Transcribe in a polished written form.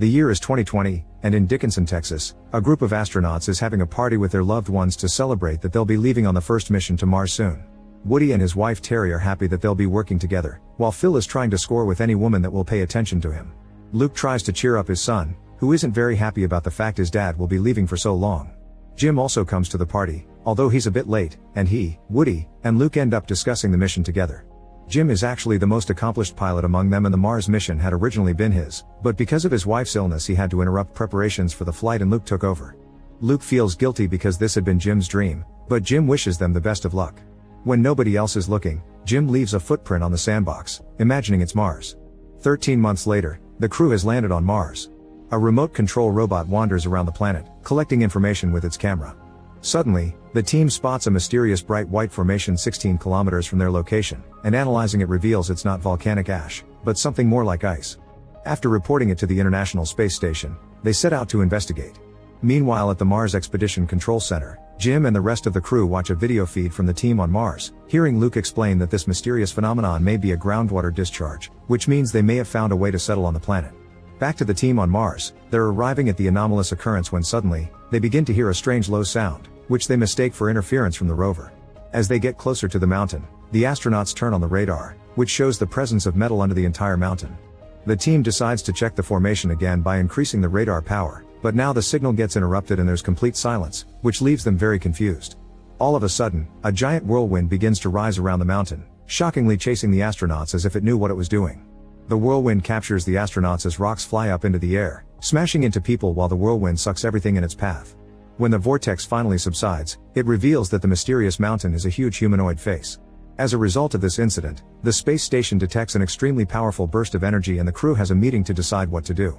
The year is 2020, and in Dickinson, Texas, a group of astronauts is having a party with their loved ones to celebrate that they'll be leaving on the first mission to Mars soon. Woody and his wife Terry are happy that they'll be working together, while Phil is trying to score with any woman that will pay attention to him. Luke tries to cheer up his son, who isn't very happy about the fact his dad will be leaving for so long. Jim also comes to the party, although he's a bit late, and he, Woody, and Luke end up discussing the mission together. Jim is actually the most accomplished pilot among them, and the Mars mission had originally been his, but because of his wife's illness he had to interrupt preparations for the flight and Luke took over. Luke feels guilty because this had been Jim's dream, but Jim wishes them the best of luck. When nobody else is looking, Jim leaves a footprint on the sandbox, imagining it's Mars. 13 months later, the crew has landed on Mars. A remote control robot wanders around the planet, collecting information with its camera. Suddenly, the team spots a mysterious bright white formation 16 kilometers from their location, and analyzing it reveals it's not volcanic ash, but something more like ice. After reporting it to the International Space Station, they set out to investigate. Meanwhile, at the Mars Expedition Control Center, Jim and the rest of the crew watch a video feed from the team on Mars, hearing Luke explain that this mysterious phenomenon may be a groundwater discharge, which means they may have found a way to settle on the planet. Back to the team on Mars, they're arriving at the anomalous occurrence when suddenly, they begin to hear a strange low sound, which they mistake for interference from the rover. As they get closer to the mountain, the astronauts turn on the radar, which shows the presence of metal under the entire mountain. The team decides to check the formation again by increasing the radar power, but now the signal gets interrupted and there's complete silence, which leaves them very confused. All of a sudden, a giant whirlwind begins to rise around the mountain, shockingly chasing the astronauts as if it knew what it was doing. The whirlwind captures the astronauts as rocks fly up into the air, smashing into people while the whirlwind sucks everything in its path. When the vortex finally subsides, it reveals that the mysterious mountain is a huge humanoid face. As a result of this incident, the space station detects an extremely powerful burst of energy and the crew has a meeting to decide what to do.